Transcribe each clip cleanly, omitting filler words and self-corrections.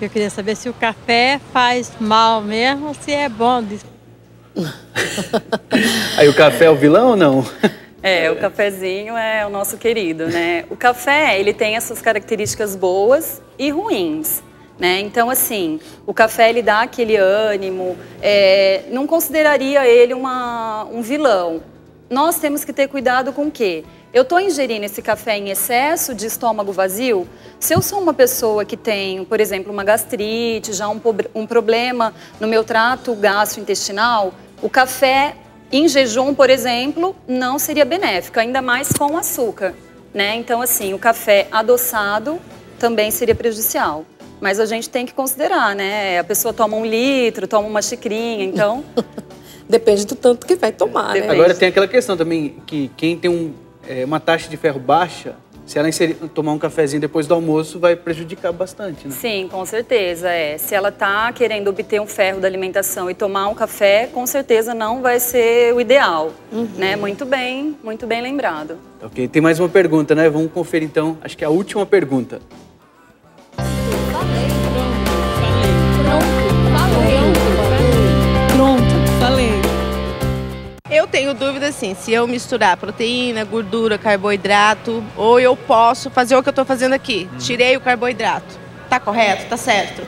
eu queria saber se o café faz mal mesmo ou se é bom. Aí o café é o vilão ou não? O cafezinho é o nosso querido, né? O café, ele tem as suas características boas e ruins, né? Então, assim, o café, ele dá aquele ânimo, não consideraria ele um vilão. Nós temos que ter cuidado com o quê? Eu estou ingerindo esse café em excesso de estômago vazio? Se eu sou uma pessoa que tem, por exemplo, uma gastrite, já um problema no meu trato gastrointestinal, o café em jejum, por exemplo, não seria benéfico, ainda mais com açúcar, né? Então, assim, o café adoçado também seria prejudicial. Mas a gente tem que considerar, né? A pessoa toma 1 litro, toma uma xicrinha, então... Depende do tanto que vai tomar, né? Agora tem aquela questão também, que quem tem uma taxa de ferro baixa, se ela tomar um cafezinho depois do almoço, vai prejudicar bastante, né? Sim, com certeza, Se ela está querendo obter um ferro da alimentação e tomar um café, com certeza não vai ser o ideal, né? Muito bem lembrado. Ok, tem mais uma pergunta, né? Vamos conferir então, acho que é a última pergunta. Eu tenho dúvida, assim, se eu misturar proteína, gordura, carboidrato, ou eu posso fazer o que eu estou fazendo aqui. Tirei o carboidrato. Tá correto? Tá certo?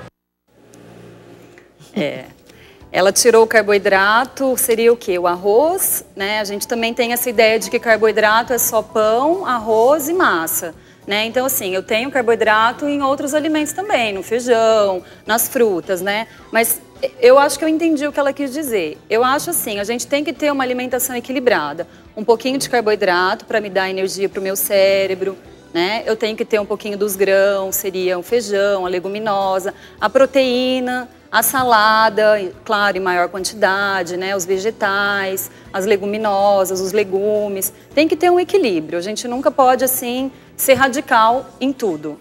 Ela tirou o carboidrato, seria o quê? O arroz, né? A gente também tem essa ideia de que carboidrato é só pão, arroz e massa, né? Então, assim, eu tenho carboidrato em outros alimentos também, no feijão, nas frutas, né? Mas eu acho que eu entendi o que ela quis dizer. Eu acho assim, a gente tem que ter uma alimentação equilibrada. Um pouquinho de carboidrato para me dar energia para o meu cérebro, né? Eu tenho que ter um pouquinho dos grãos, seria o feijão, a leguminosa, a proteína, a salada, claro, em maior quantidade, né? Os vegetais, as leguminosas, os legumes. Tem que ter um equilíbrio. A gente nunca pode, assim, ser radical em tudo.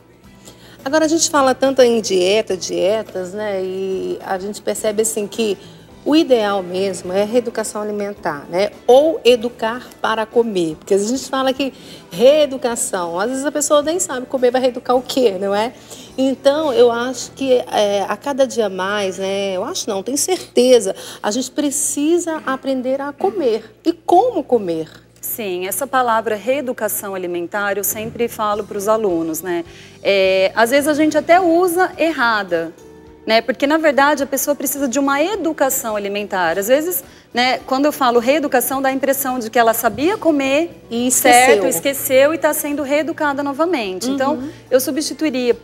Agora, a gente fala tanto em dietas, né? E a gente percebe, assim, que o ideal mesmo é a reeducação alimentar, né? Ou educar para comer. Porque a gente fala que reeducação, às vezes a pessoa nem sabe comer, vai reeducar o quê, não é? Então, eu acho que a cada dia mais, né? Eu acho não, tenho certeza, a gente precisa aprender a comer. E como comer? Sim, essa palavra reeducação alimentar eu sempre falo para os alunos, né? Às vezes a gente até usa errada, né? Porque na verdade a pessoa precisa de uma educação alimentar. Às vezes, né, quando eu falo reeducação, dá a impressão de que ela sabia comer e esqueceu e está sendo reeducada novamente. Então, eu substituiria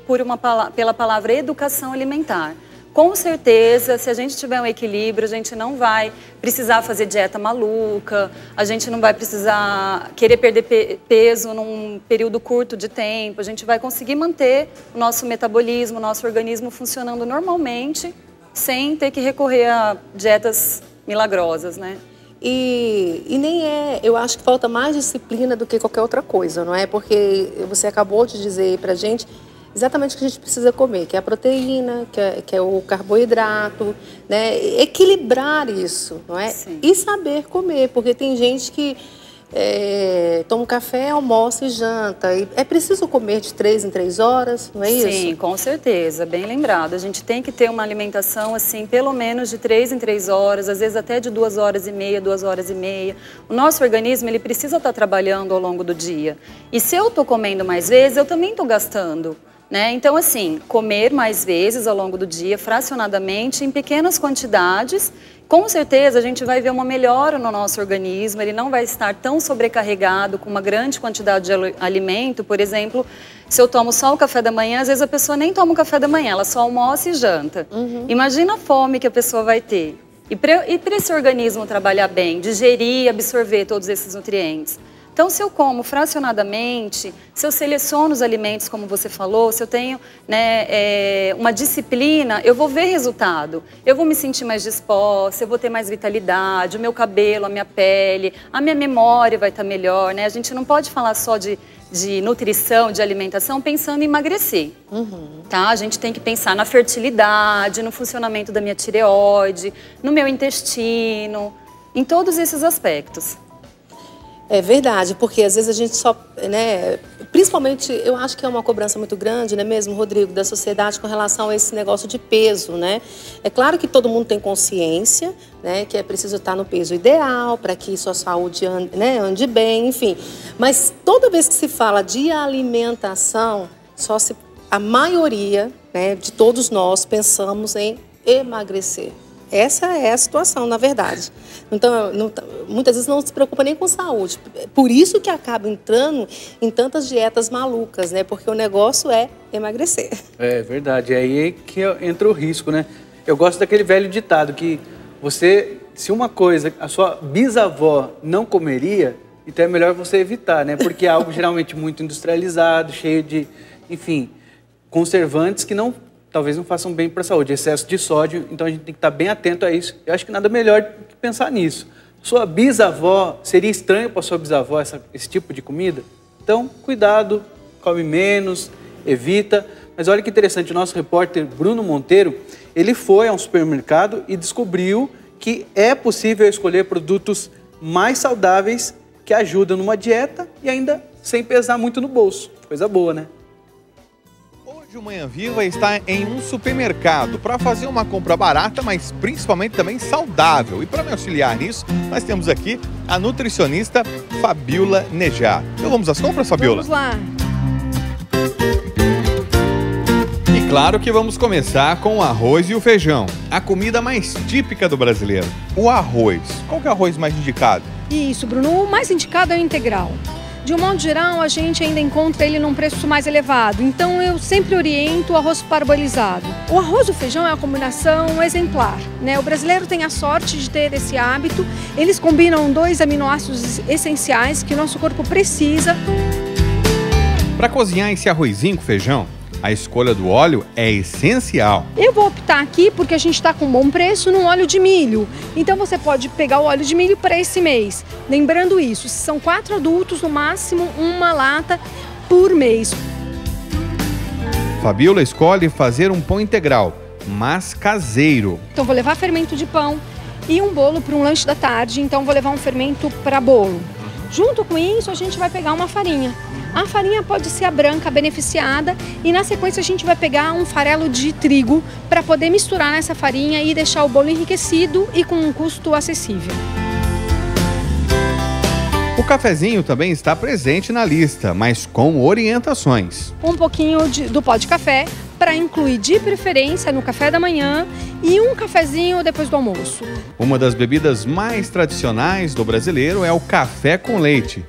pela palavra educação alimentar. Com certeza, se a gente tiver um equilíbrio, a gente não vai precisar fazer dieta maluca, a gente não vai precisar querer perder peso num período curto de tempo, a gente vai conseguir manter o nosso metabolismo, o nosso organismo funcionando normalmente, sem ter que recorrer a dietas milagrosas, né? E nem eu acho que falta mais disciplina do que qualquer outra coisa, não é? Porque você acabou de dizer pra gente exatamente o que a gente precisa comer, que é a proteína, que é o carboidrato, né? Equilibrar isso, não é? Sim. E saber comer, porque tem gente que toma café, almoça e janta. E é preciso comer de 3 em 3 horas, não é isso? Sim, com certeza, bem lembrado. A gente tem que ter uma alimentação, assim, pelo menos de 3 em 3 horas, às vezes até de 2 horas e meia, 2 horas e meia. O nosso organismo, ele precisa estar trabalhando ao longo do dia. E se eu estou comendo mais vezes, eu também estou gastando. Né? Então, assim, comer mais vezes ao longo do dia, fracionadamente, em pequenas quantidades, com certeza a gente vai ver uma melhora no nosso organismo, ele não vai estar tão sobrecarregado com uma grande quantidade de alimento. Por exemplo, se eu tomo só o café da manhã, às vezes a pessoa nem toma o café da manhã, ela só almoça e janta. Imagina a fome que a pessoa vai ter. E para esse organismo trabalhar bem, digerir e absorver todos esses nutrientes. Então, se eu como fracionadamente, se eu seleciono os alimentos, como você falou, se eu tenho, né, uma disciplina, eu vou ver resultado. Eu vou me sentir mais disposta, eu vou ter mais vitalidade, o meu cabelo, a minha pele, a minha memória vai estar melhor, né? A gente não pode falar só de nutrição, de alimentação, pensando em emagrecer, tá? A gente tem que pensar na fertilidade, no funcionamento da minha tireoide, no meu intestino, em todos esses aspectos. É verdade, porque às vezes a gente só, né, principalmente eu acho que é uma cobrança muito grande, né mesmo, Rodrigo, da sociedade com relação a esse negócio de peso, né? É claro que todo mundo tem consciência, né, que é preciso estar no peso ideal para que sua saúde ande, né, ande bem, enfim. Mas toda vez que se fala de alimentação, a maioria, né, de todos nós pensamos em emagrecer. Essa é a situação, na verdade. Então, muitas vezes não se preocupa nem com saúde. Por isso que acaba entrando em tantas dietas malucas, né? Porque o negócio é emagrecer. É verdade, é aí que entra o risco, né? Eu gosto daquele velho ditado que se uma coisa a sua bisavó não comeria, então é melhor você evitar, né? Porque é algo geralmente muito industrializado, cheio de, enfim, conservantes que talvez não façam bem para a saúde, excesso de sódio, então a gente tem que estar bem atento a isso. Eu acho que nada melhor do que pensar nisso. Sua bisavó, seria estranho para sua bisavó esse tipo de comida? Então, cuidado, come menos, evita. Mas olha que interessante, o nosso repórter Bruno Monteiro, ele foi a um supermercado e descobriu que é possível escolher produtos mais saudáveis que ajudam numa dieta e ainda sem pesar muito no bolso. Coisa boa, né? Hoje o Manhã Viva está em um supermercado para fazer uma compra barata, mas principalmente também saudável. E para me auxiliar nisso, nós temos aqui a nutricionista Fabiola Nejar. Então vamos às compras, Fabiola? Vamos lá. E claro que vamos começar com o arroz e o feijão, a comida mais típica do brasileiro. O arroz, qual que é o arroz mais indicado? Isso, Bruno, o mais indicado é o integral. De um modo geral, a gente ainda encontra ele num preço mais elevado, então eu sempre oriento o arroz parboilizado. O arroz e o feijão é uma combinação exemplar, né? O brasileiro tem a sorte de ter esse hábito, eles combinam 2 aminoácidos essenciais que o nosso corpo precisa. Para cozinhar esse arrozinho com feijão, a escolha do óleo é essencial. Eu vou optar aqui, porque a gente está com bom preço, no óleo de milho. Então você pode pegar o óleo de milho para esse mês. Lembrando isso, se são 4 adultos, no máximo 1 lata por mês. Fabiola escolhe fazer um pão integral, mas caseiro. Então vou levar fermento de pão e um bolo para um lanche da tarde, então vou levar um fermento para bolo. Junto com isso, a gente vai pegar uma farinha. A farinha pode ser a branca beneficiada e na sequência a gente vai pegar um farelo de trigo para poder misturar nessa farinha e deixar o bolo enriquecido e com um custo acessível. O cafezinho também está presente na lista, mas com orientações. Um pouquinho do pó de café para incluir de preferência no café da manhã e um cafezinho depois do almoço. Uma das bebidas mais tradicionais do brasileiro é o café com leite.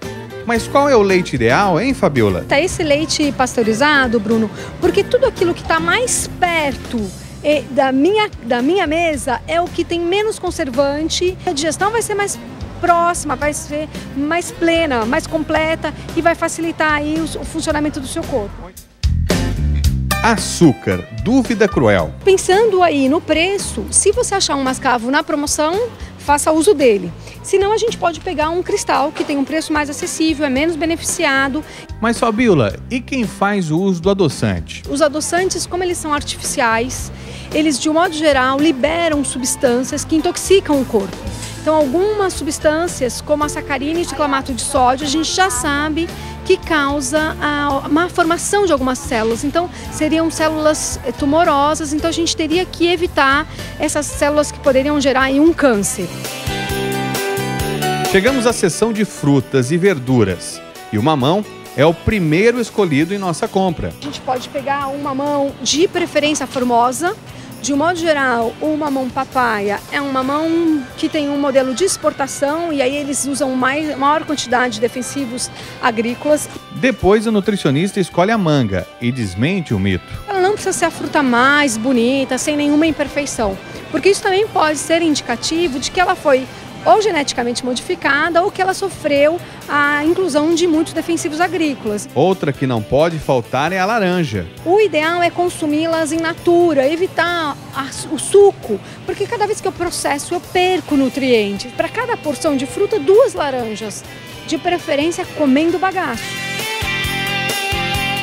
Mas qual é o leite ideal, hein, Fabiola? Esse leite pasteurizado, Bruno, porque tudo aquilo que está mais perto da minha mesa é o que tem menos conservante. A digestão vai ser mais próxima, vai ser mais plena, mais completa e vai facilitar aí o funcionamento do seu corpo. Açúcar, dúvida cruel. Pensando aí no preço, se você achar um mascavo na promoção, faça uso dele. Senão a gente pode pegar um cristal que tem um preço mais acessível, é menos beneficiado. Mas Fabiola, e quem faz o uso do adoçante? Os adoçantes, como eles são artificiais, eles de um modo geral liberam substâncias que intoxicam o corpo. Então algumas substâncias, como a sacarina e o ciclamato de sódio, a gente já sabe que causa a má formação de algumas células. Então seriam células tumorosas, então a gente teria que evitar essas células que poderiam gerar aí um câncer. Chegamos à seção de frutas e verduras e o mamão é o primeiro escolhido em nossa compra. A gente pode pegar um mamão de preferência formosa. De um modo geral, o mamão papaya é um mamão que tem um modelo de exportação e aí eles usam maior quantidade de defensivos agrícolas. Depois o nutricionista escolhe a manga e desmente o mito. Ela não precisa ser a fruta mais bonita, sem nenhuma imperfeição, porque isso também pode ser indicativo de que ela foi ou geneticamente modificada ou que ela sofreu a inclusão de muitos defensivos agrícolas. Outra que não pode faltar é a laranja. O ideal é consumi-las in natura, evitar o suco, porque cada vez que eu processo eu perco nutrientes. Para cada porção de fruta, 2 laranjas, de preferência comendo bagaço.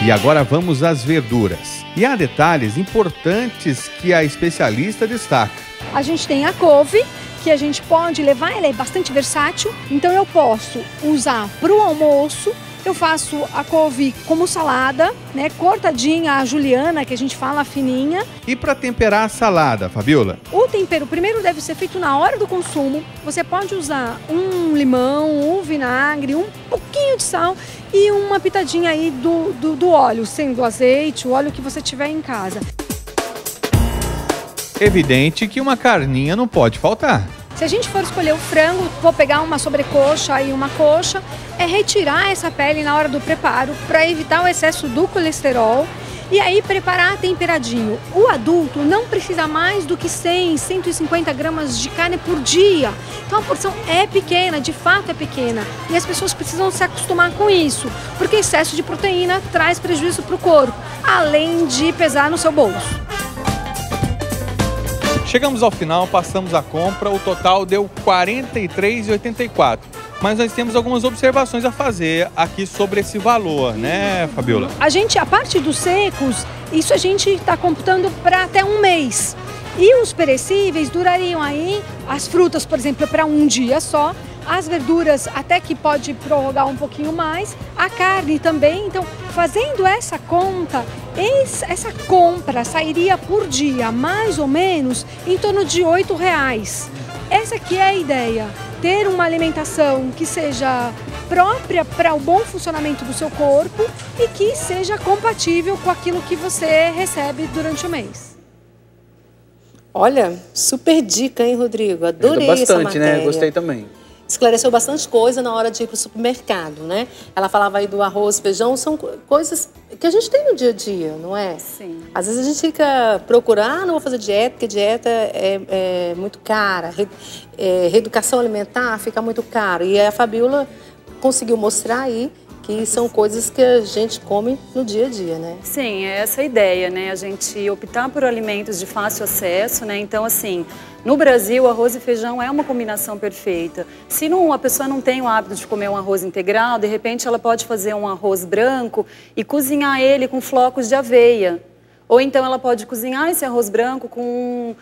E agora vamos às verduras. E há detalhes importantes que a especialista destaca. A gente tem a couve, que a gente pode levar, ela é bastante versátil, então eu posso usar para o almoço. Eu faço a couve como salada, né, cortadinha, a juliana, que a gente fala fininha. E para temperar a salada, Fabiola? O tempero primeiro deve ser feito na hora do consumo. Você pode usar um limão, um vinagre, um pouquinho de sal e uma pitadinha aí do óleo, sendo azeite, o óleo que você tiver em casa. Evidente que uma carninha não pode faltar. Se a gente for escolher o frango, vou pegar uma sobrecoxa e uma coxa, é retirar essa pele na hora do preparo para evitar o excesso do colesterol e aí preparar temperadinho. O adulto não precisa mais do que 100, 150 gramas de carne por dia. Então a porção é pequena, de fato é pequena. E as pessoas precisam se acostumar com isso, porque excesso de proteína traz prejuízo para o corpo, além de pesar no seu bolso. Chegamos ao final, passamos a compra, o total deu R$ 43,84. Mas nós temos algumas observações a fazer aqui sobre esse valor, né, Fabiola? A parte dos secos, isso a gente está computando para até um mês. E os perecíveis durariam aí, as frutas, por exemplo, para um dia só. As verduras até que pode prorrogar um pouquinho mais, a carne também. Então, fazendo essa conta, essa compra sairia por dia mais ou menos em torno de R$ 8,00. Essa aqui é a ideia, ter uma alimentação que seja própria para o bom funcionamento do seu corpo e que seja compatível com aquilo que você recebe durante o mês. Olha, super dica, hein, Rodrigo? Adorei essa matéria. Bastante, né? Gostei também. Esclareceu bastante coisa na hora de ir para o supermercado, né? Ela falava aí do arroz, feijão, são coisas que a gente tem no dia a dia, não é? Sim. Às vezes a gente fica procurando, não vou fazer dieta, porque dieta é muito cara. Reeducação alimentar fica muito caro. E a Fabiola conseguiu mostrar aí que são coisas que a gente come no dia a dia, né? Sim, é essa a ideia, né? A gente optar por alimentos de fácil acesso, né? Então, assim, no Brasil, arroz e feijão é uma combinação perfeita. Se a pessoa não tem o hábito de comer um arroz integral, de repente ela pode fazer um arroz branco e cozinhar ele com flocos de aveia. Ou então ela pode cozinhar esse arroz branco com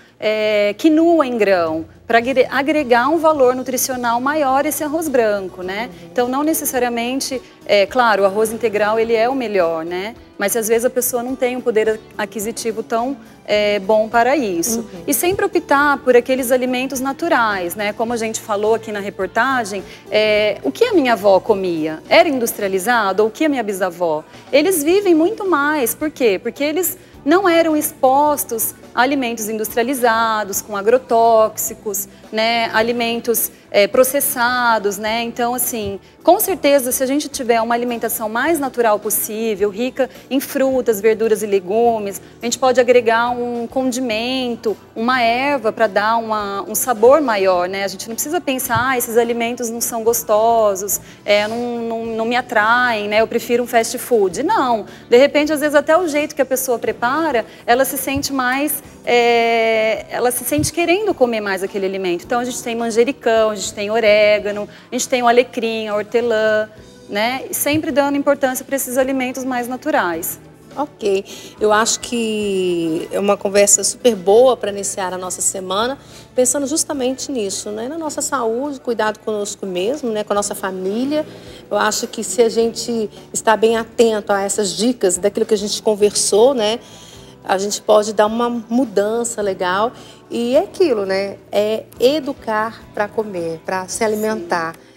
quinoa em grão, para agregar um valor nutricional maior esse arroz branco, né? Então, não necessariamente, claro, o arroz integral ele é o melhor, né? Mas às vezes a pessoa não tem um poder aquisitivo tão bom para isso. E sempre optar por aqueles alimentos naturais, né? Como a gente falou aqui na reportagem, o que a minha avó comia? Era industrializado? Ou o que a minha bisavó? Eles vivem muito mais. Por quê? Porque eles não eram expostos a alimentos industrializados, com agrotóxicos, né? Alimentos processados, né? Então, assim, com certeza, se a gente tiver uma alimentação mais natural possível, rica em frutas, verduras e legumes, a gente pode agregar um condimento, uma erva para dar um sabor maior, né? A gente não precisa pensar, esses alimentos não são gostosos, não me atraem, né? Eu prefiro um fast food. Não, de repente, às vezes até o jeito que a pessoa prepara, ela se sente mais, ela se sente querendo comer mais aquele alimento. Então, a gente tem manjericão, a gente tem orégano, a gente tem o alecrim, a hortelã, né? E sempre dando importância para esses alimentos mais naturais. Ok, eu acho que é uma conversa super boa para iniciar a nossa semana, pensando justamente nisso, né? Na nossa saúde, cuidado conosco mesmo, né? Com a nossa família. Eu acho que se a gente está bem atento a essas dicas, daquilo que a gente conversou, né? A gente pode dar uma mudança legal e é aquilo, né? É educar para comer, para se alimentar. Sim.